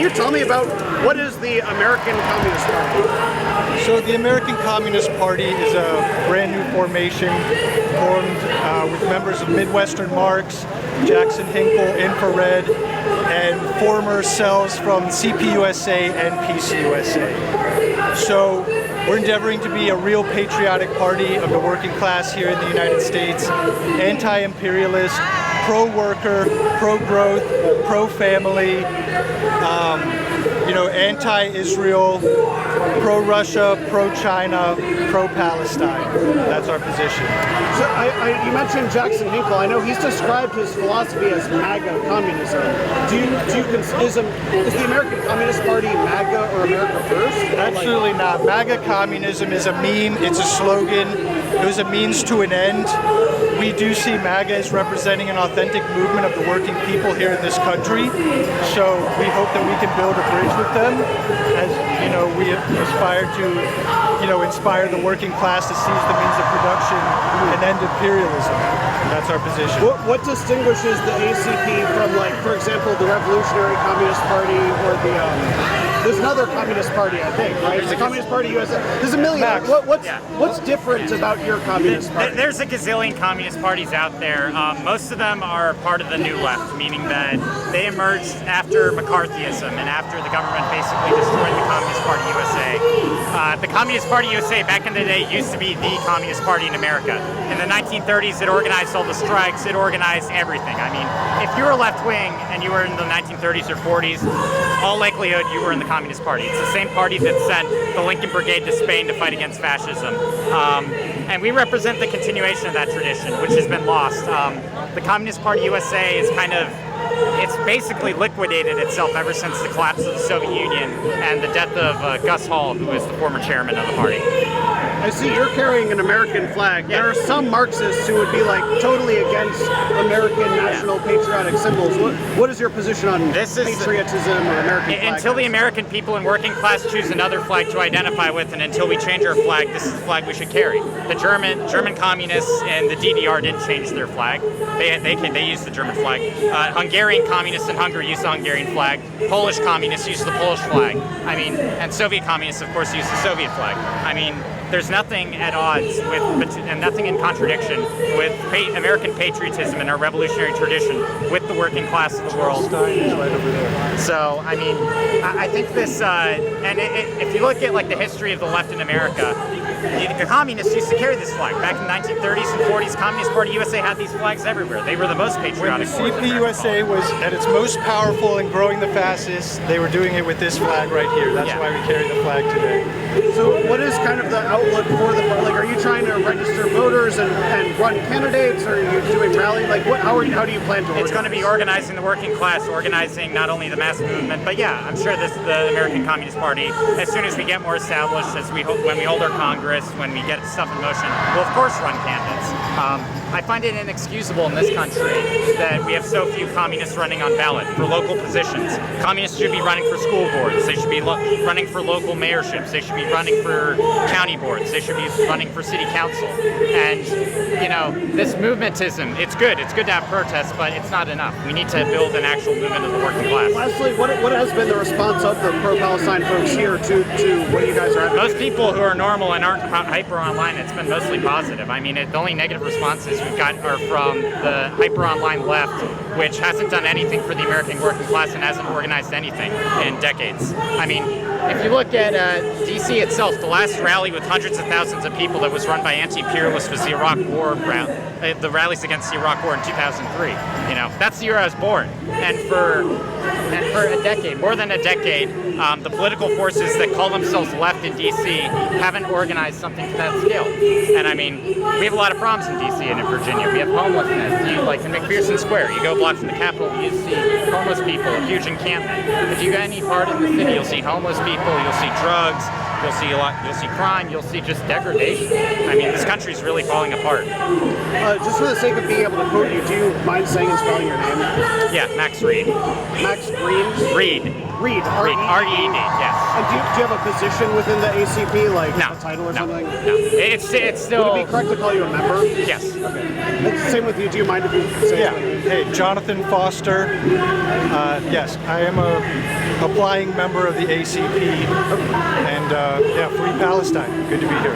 you tell me about what is the American Communist Party? So the American Communist Party is a brand new formation formed with members of Midwestern Marx, Jackson Hinkle, Infrared, and former cells from CPUSA and PCUSA. So we're endeavoring to be a real patriotic party of the working class here in the United States, anti-imperialist, pro-worker, pro-growth, pro-family, anti-Israel, pro-Russia, pro-China, pro-Palestine. That's our position. So you mentioned Jackson Hinkle. I know he's described his philosophy as MAGA communism. Is the American Communist Party MAGA or America First? Absolutely not. MAGA communism is a meme. It's a slogan. It was a means to an end. We do see MAGA as representing an authentic movement of the working people here in this country. So we hope that we can build a bridge with them as we aspire to inspire the working class to seize the means of production and end imperialism. That's our position. What distinguishes the ACP from, like, for example, the Revolutionary Communist Party or there's another Communist Party, I think, right? There's the Communist Party USA. There's a million. What's different about your Communist Party? There's a gazillion Communist parties out there. Most of them are part of the New Left, meaning that they emerged after McCarthyism and after the government basically destroyed the Communist Party USA. The Communist Party USA back in the day used to be the Communist Party in America. In the 1930s, it organized all the strikes, it organized everything. I mean, if you were left-wing and you were in the 1930s or 40s, all likelihood you were in the Communist Party. It's the same party that sent the Lincoln Brigade to Spain to fight against fascism. And we represent the continuation of that tradition, which has been lost. The Communist Party USA is it's basically liquidated itself ever since the collapse of the Soviet Union and the death of Gus Hall, who was the former chairman of the party. I see you're carrying an American flag. Yeah. There are some Marxists who would be like totally against American national patriotic symbols. What is your position on patriotism or American flag? Until the American people and working class choose another flag to identify with, and until we change our flag, this is the flag we should carry. The German communists and the DDR didn't change their flag. They used the German flag. Hungarian communists in Hungary used the Hungarian flag. Polish communists used the Polish flag. I mean, and Soviet communists, of course, used the Soviet flag. I mean, there's nothing at odds with, and nothing in contradiction with American patriotism and our revolutionary tradition with the working class of the world. So, I mean, I think this, if you look at like the history of the left in America, the communists used to carry this flag. Back in the 1930s and 40s, Communist Party USA had these flags everywhere. They were the most patriotic. When the CPUSA was at its most powerful and growing the fastest, they were doing it with this flag right here. That's why we carry the flag today. So what is kind of the outlook for the, like, are you trying to register voters and run candidates, or are you doing rally? Like, how do you plan to organize? It's going to be organizing the working class, organizing not only the mass movement, but yeah, I'm sure the American Communist Party, as soon as we get more established, when we hold our Congress, when we get stuff in motion, we'll of course run candidates. I find it inexcusable in this country that we have so few communists running on ballot for local positions. Communists should be running for school boards. They should be running for local mayorships. They should be running for county boards. They should be running for city council. And, this movementism, it's good. It's good to have protests, but it's not enough. We need to build an actual movement of the working class. Lastly, what has been the response of the pro-Palestine folks here to what you guys are advocating? Most people who are normal and aren't hyper online, it's been mostly positive. I mean, the only negative responses we've got are from the hyper online left, which hasn't done anything for the American working class and hasn't organized anything in decades. I mean, if you look at DC itself, the last rally with hundreds of thousands of people that was run by anti-imperialists was the Iraq War rally, the rallies against the Iraq War in 2003. That's the year I was born. And for a decade, more than a decade, the political forces that call themselves left in DC haven't organized something to that scale. And I mean, we have a lot of problems in DC and in Virginia. We have homelessness. Like in McPherson Square, you go blocks from the Capitol, you see homeless people, a huge encampment. If you go any part in the city, you'll see homeless people, you'll see drugs, you'll see crime, you'll see just degradation. I mean, this country's really falling apart. Just for the sake of being able to quote you, do you mind saying and spelling your name? Yeah, Max Reed. Max Green? Reed. Reed. R-E-E-D, yes. And do you have a position within the ACP, like No, a title or no, something? no. It's still... Would it be correct to call you a member? Yes. Okay. It's the same with you. Do you mind if you say Yeah. something? Hey, Jonathan Foster. Yes, I am a applying member of the ACP. And yeah, Free Palestine. Good to be here.